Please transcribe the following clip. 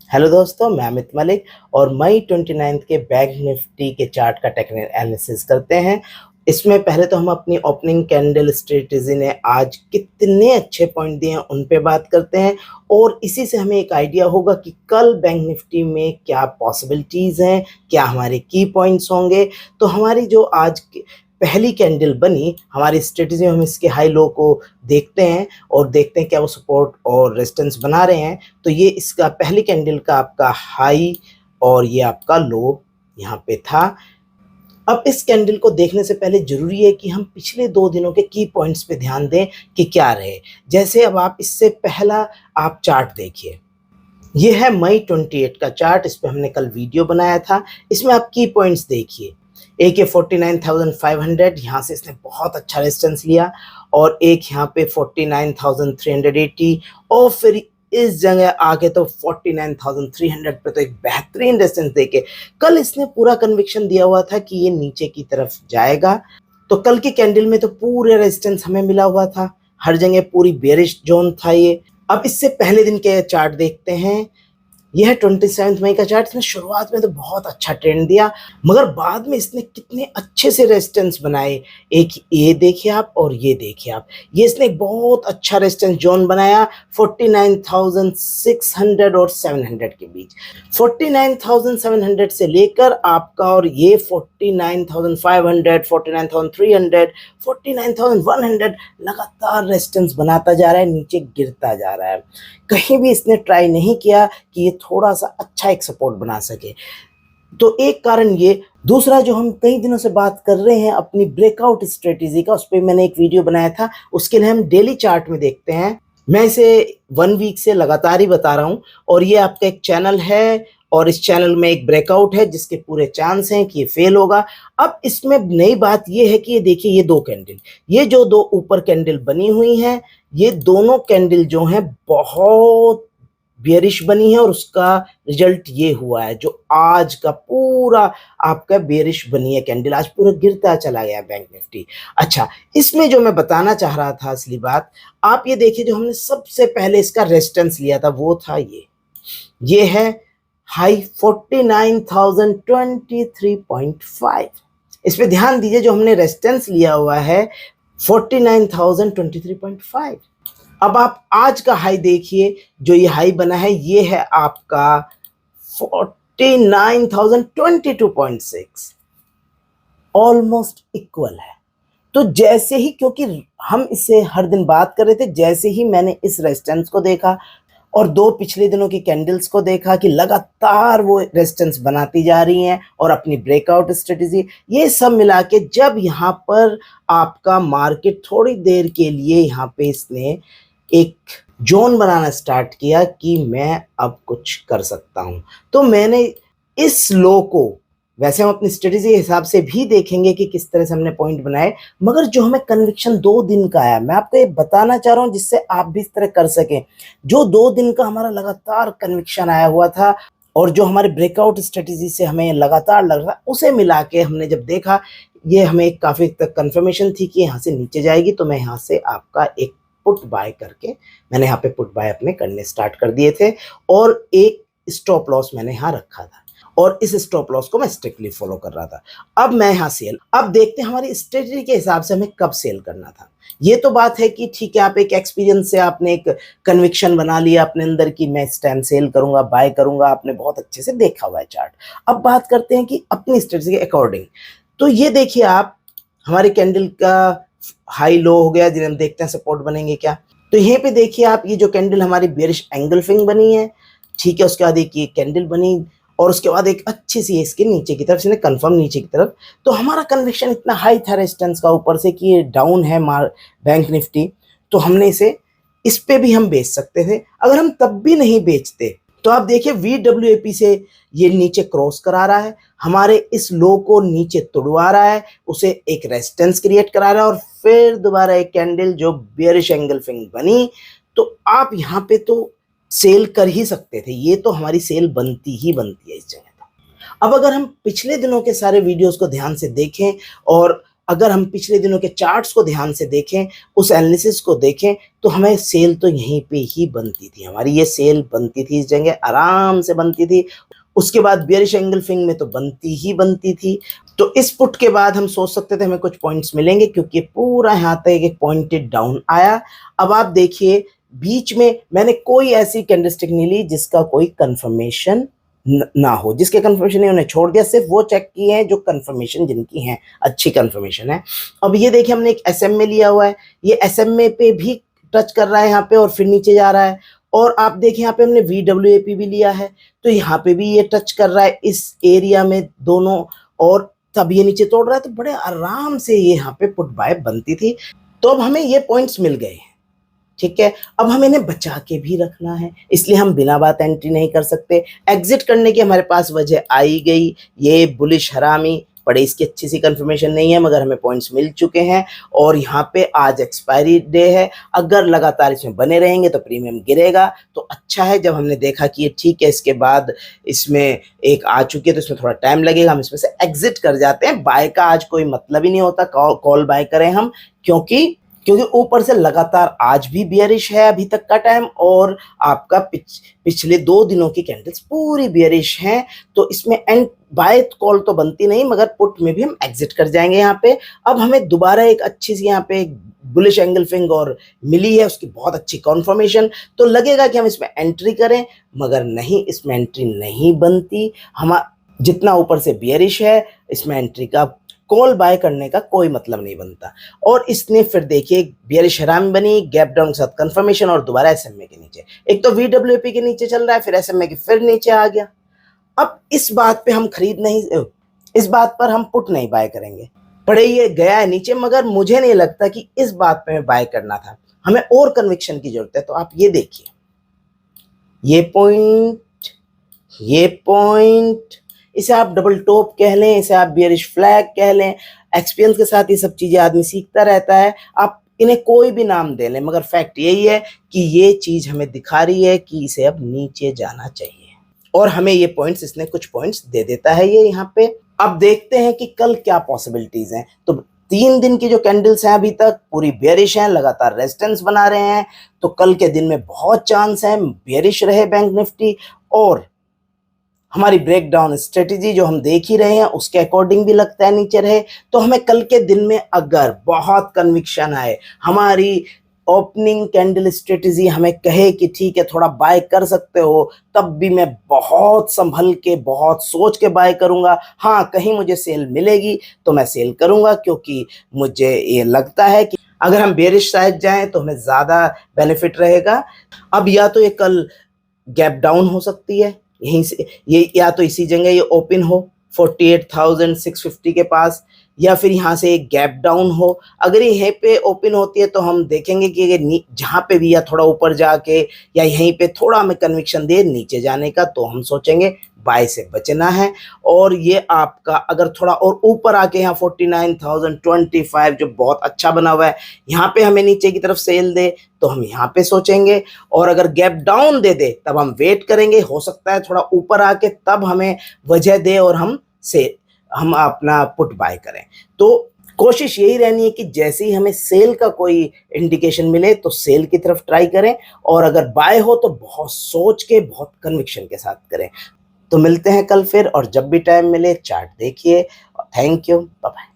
Hello दोस्तों, मैं अमित मलिक और मई 29 के बैंक निफ्टी के चार्ट का टेक्निकल एनालिसिस करते हैं। इसमें पहले तो हम अपनी ओपनिंग कैंडल स्ट्रेटजी ने आज कितने अच्छे पॉइंट दिए हैं उन पे बात करते हैं और इसी से हमें एक आइडिया होगा कि कल बैंक निफ्टी में क्या पॉसिबिलिटीज़ हैं, क्या हमारे की पॉइंट्स होंगे। तो हमारी जो आज पहली कैंडल बनी हमारी स्ट्रेटजी में, हम इसके हाई लो को देखते हैं और देखते हैं क्या वो सपोर्ट और रेजिस्टेंस बना रहे हैं। तो ये इसका पहली कैंडल का आपका हाई और ये आपका लो यहाँ पे था। अब इस कैंडल को देखने से पहले जरूरी है कि हम पिछले 2 दिनों के की पॉइंट्स पे ध्यान दें कि क्या रहे। जैसे अब आप इससे पहला आप चार्ट देखिए, ये है मई 28 का चार्ट, इस पे हमने कल वीडियो बनाया था। इसमें आप की पॉइंट्स देखिए, एक ये 49,500, यहाँ से इसने बहुत अच्छा रेजिस्टेंस लिया और एक यहाँ पे 49,380 और फिर इस जगह आके तो 49,300 पे तो एक बेहतरीन रेजिस्टेंस देके कल इसने पूरा कन्विक्शन दिया हुआ था कि ये नीचे की तरफ जाएगा। तो कल की कैंडल में तो पूरे रेजिस्टेंस हमें मिला हुआ था, हर जगह पूरी बेरिश जोन था ये। अब इससे पहले दिन के चार्ट देखते हैं, यह है 27 मई का चार्ट। इसने शुरुआत में तो बहुत अच्छा ट्रेंड दिया मगर बाद में इसने कितने अच्छे से रेजिस्टेंस बनाए। एक ये देखिए आप और ये देखिए आप, ये इसने बहुत अच्छा रेजिस्टेंस जोन बनाया 49,600 और 700 के बीच। 49,700 से लेकर आपका और ये 49,500, 49,300, 49,100 लगातार रेजिस्टेंस बनाता जा रहा है, नीचे गिरता जा रहा है। कहीं भी इसने ट्राई नहीं किया कि ये थोड़ा सा अच्छा एक सपोर्ट बना सके। तो एक कारण ये, दूसरा जो हम कई दिनों से बात कर रहे हैं अपनी ब्रेकआउट स्ट्रेटेजी का, उस पर मैंने एक वीडियो बनाया था, उसके लिए हम डेली चार्ट में देखते हैं। मैं इसे 1 वीक से लगातार ही बता रहा हूं और ये आपका एक चैनल है और इस चैनल में एक ब्रेकआउट है जिसके पूरे चांस हैं कि ये फेल होगा। अब इसमें नई बात ये है कि ये देखिए, ये दो कैंडल, ये जो दो ऊपर कैंडल बनी हुई हैं, ये दोनों कैंडल जो हैं बहुत बेयरिश बनी है और उसका रिजल्ट ये हुआ है जो आज का पूरा आपका बेयरिश बनी है कैंडल, आज पूरा गिरता चला गया बैंक निफ्टी। अच्छा, इसमें जो मैं बताना चाह रहा था असली बात, आप ये देखिए, जो हमने सबसे पहले इसका रेजिस्टेंस लिया था वो था ये है हाई 49,023.5। इस पे ध्यान दीजिए, जो हमने रेजिस्टेंस लिया हुआ है 49,023.5। अब आप आज का हाई देखिए, जो ये हाई बना है ये है आपका 49,022.6, ऑलमोस्ट इक्वल है। तो जैसे ही, क्योंकि हम इससे हर दिन बात कर रहे थे, जैसे ही मैंने इस रेजिस्टेंस को देखा और दो पिछले दिनों की कैंडल्स को देखा कि लगातार वो रेजिस्टेंस बनाती जा रही हैं और अपनी ब्रेकआउट स्ट्रेटजी, ये सब मिला के जब यहाँ पर आपका मार्केट थोड़ी देर के लिए यहाँ पे इसने एक जोन बनाना स्टार्ट किया कि मैं अब कुछ कर सकता हूं, तो मैंने इस लो को, वैसे हम अपनी स्ट्रेटेजी के हिसाब से भी देखेंगे कि किस तरह से हमने पॉइंट बनाए, मगर जो हमें कन्विक्शन 2 दिन का आया, मैं आपको ये बताना चाह रहा हूं जिससे आप भी इस तरह कर सकें। जो 2 दिन का हमारा लगातार कन्विक्शन आया हुआ था और जो हमारे ब्रेकआउट स्ट्रेटेजी से हमें लगातार लग रहा, उसे मिला के हमने जब देखा, ये हमें काफी तक कंफर्मेशन थी कि यहाँ से नीचे जाएगी। तो मैं यहाँ से आपका एक पुट बाय करके, मैंने यहाँ पे पुट बाय अपने करने स्टार्ट कर दिए थे और एक स्टॉप लॉस मैंने यहाँ रखा था और इस स्टॉप लॉस को मैं स्ट्रिक्टली फॉलो कर रहा था। अब मैं यहाँ सेल, अब देखते हैं हमारी स्ट्रेटजी के हिसाब से हमें कब सेल करना था। ये तो बात है कि ठीक है, आप एक एक्सपीरियंस से आपने एक कन्विक्शन बना लिया अपने अंदर कि मैं इस टाइम सेल करूंगा, बाय करूंगा, आपने बहुत अच्छे से देखा हुआ है चार्ट। अब बात करते हैं कि अपनी स्ट्रेटजी के अकॉर्डिंग। तो ये देखिए आप, हमारी कैंडल का हाई लो हो गया, जिन्हें हम देखते हैं सपोर्ट बनेंगे क्या। तो यहीं पे देखिए आप, ये जो कैंडल हमारी बेरिश एंगल्फिंग बनी है, ठीक है, उसके बाद एक ये कैंडल बनी और उसके बाद एक अच्छी सी इसके नीचे की तरफ से कंफर्म नीचे की तरफ। तो हमारा कन्विक्शन इतना हाई था रेजिस्टेंस का ऊपर से कि ये डाउन है बैंक निफ्टी, तो हमने इस पे भी हम बेच सकते थे। अगर हम तब भी नहीं बेचते तो आप देखिए VWAP से ये नीचे क्रॉस करा रहा है, हमारे इस लो को नीचे तोड़वा रहा है, उसे एक रेजिस्टेंस क्रिएट करा रहा है और फिर दोबारा एक कैंडल जो बेयरिश एंगल्फिंग बनी। तो आप यहाँ पे तो सेल कर ही सकते थे, ये तो हमारी सेल बनती ही बनती है इस जगह। अब अगर हम पिछले दिनों के सारे वीडियोस को ध्यान से देखें और अगर हम पिछले दिनों के चार्ट्स को ध्यान से देखें, उस एनालिसिस को देखें, तो हमें सेल तो यहीं पे ही बनती थी, हमारी ये सेल बनती थी, इस जगह आराम से बनती थी। उसके बाद बियरिश एंगल्फिंग में तो बनती ही बनती थी। तो इस पुट के बाद हम सोच सकते थे हमें कुछ पॉइंट्स मिलेंगे, क्योंकि पूरा यहाँ तक एक पॉइंटेड डाउन आया। अब आप देखिए बीच में मैंने कोई ऐसी कैंडलस्टिक नहीं ली जिसका कोई कंफर्मेशन ना हो, जिसके कंफर्मेशन नहीं उन्हें छोड़ दिया, सिर्फ वो चेक किए हैं जो कंफर्मेशन जिनकी हैं, अच्छी कंफर्मेशन है। अब ये देखिए हमने एक एसएमए लिया हुआ है, ये एसएमए पे भी टच कर रहा है यहाँ पे और फिर नीचे जा रहा है। और आप देखिए यहाँ पे हमने VWAP भी लिया है, तो यहाँ पे भी ये टच कर रहा है इस एरिया में दोनों, और तब ये नीचे तोड़ रहा है, तो बड़े आराम से ये यहाँ पे पुट बाय बनती थी। तो अब हमें ये पॉइंट्स मिल गए हैं, ठीक है। अब हमें इन्हें बचा के भी रखना है, इसलिए हम बिना बात एंट्री नहीं कर सकते। एग्जिट करने की हमारे पास वजह आई गई, ये बुलिश हरामी बड़े, इसकी अच्छी सी कंफर्मेशन नहीं है, मगर हमें पॉइंट्स मिल चुके हैं। और यहाँ पे आज एक्सपायरी डे है, अगर लगातार इसमें बने रहेंगे तो प्रीमियम गिरेगा, तो अच्छा है। जब हमने देखा कि ये ठीक है, इसके बाद इसमें एक आ चुकी है तो इसमें थोड़ा टाइम लगेगा, हम इसमें से एग्जिट कर जाते हैं। बाय का आज कोई मतलब ही नहीं होता, कॉल बाय करें हम, क्योंकि ऊपर से लगातार आज भी बियरिश है अभी तक का टाइम, और आपका पिछले 2 दिनों की कैंडल्स पूरी बियरिश हैं। तो इसमें एंड बाय कॉल तो बनती नहीं, मगर पुट में भी हम एग्जिट कर जाएंगे यहाँ पे। अब हमें दोबारा एक अच्छी सी यहाँ पे बुलिश एंगल्फिंग और मिली है, उसकी बहुत अच्छी कॉन्फर्मेशन, तो लगेगा कि हम इसमें एंट्री करें, मगर नहीं, इसमें एंट्री नहीं बनती। हम जितना ऊपर से बियरिश है, इसमें एंट्री का कॉल बाय करने का कोई मतलब नहीं बनता। और इसने फिर देखिए बियरिश हरामी बनी, गैप डाउन के साथ कंफर्मेशन, और दोबारा एसएमए के नीचे, एक तो VWAP के नीचे चल रहा है, फिर एसएमए के फिर नीचे आ गया। अब इस बात पे हम इस बात पर हम पुट नहीं बाय करेंगे। पड़े ये गया है नीचे, मगर मुझे नहीं लगता कि इस बात पे हमें बाय करना था, हमें और कन्विक्शन की जरूरत है। तो आप ये देखिए, ये पॉइंट, इसे आप डबल टॉप कह लें, इसे आप बियरिश फ्लैग कह लें, एक्सपीरियंस के साथ ये सब चीजें आदमी सीखता रहता है, आप इन्हें कोई भी नाम दे लें, मगर फैक्ट यही है कि ये चीज हमें दिखा रही है कि इसे अब नीचे जाना चाहिए, और हमें ये पॉइंट्स, इसने कुछ पॉइंट्स दे देता है ये यहाँ पे। अब देखते हैं कि कल क्या पॉसिबिलिटीज हैं। तो 3 दिन की जो कैंडल्स हैं अभी तक पूरी बेयरिश हैं, लगातार रेजिस्टेंस बना रहे हैं, तो कल के दिन में बहुत चांस है बेयरिश रहे बैंक निफ्टी। और हमारी ब्रेकडाउन स्ट्रेटेजी जो हम देख ही रहे हैं उसके अकॉर्डिंग भी लगता है नीचे रहे। तो हमें कल के दिन में अगर बहुत कन्विक्शन आए, हमारी ओपनिंग कैंडल स्ट्रेटेजी हमें कहे कि ठीक है थोड़ा बाय कर सकते हो, तब भी मैं बहुत संभल के, बहुत सोच के बाय करूंगा। हाँ, कहीं मुझे सेल मिलेगी तो मैं सेल करूंगा, क्योंकि मुझे ये लगता है कि अगर हम बेरिश साइड जाएं तो हमें ज़्यादा बेनिफिट रहेगा। अब या तो ये कल गैप डाउन हो सकती है यहीं से, ये या तो इसी जगह ये ओपन हो 48,650 के पास, या फिर यहाँ से एक गैप डाउन हो। अगर ये यहीं पे ओपन होती है तो हम देखेंगे कि जहाँ पे भी, या थोड़ा ऊपर जाके, या यहीं पे थोड़ा हमें कन्विक्शन दे नीचे जाने का, तो हम सोचेंगे बाय से बचना है। और ये आपका अगर थोड़ा और ऊपर आके यहाँ 49,025 जो बहुत अच्छा बना हुआ है, यहाँ पे हमें नीचे की तरफ सेल दे तो हम यहाँ पे सोचेंगे। और अगर गैप डाउन दे दे तब हम वेट करेंगे, हो सकता है थोड़ा ऊपर आके तब हमें वजह दे और हम अपना पुट बाय करें। तो कोशिश यही रहनी है कि जैसे ही हमें सेल का कोई इंडिकेशन मिले तो सेल की तरफ ट्राई करें, और अगर बाय हो तो बहुत सोच के, बहुत कन्विक्शन के साथ करें। तो मिलते हैं कल फिर, और जब भी टाइम मिले चार्ट देखिए। Thank you, bye bye.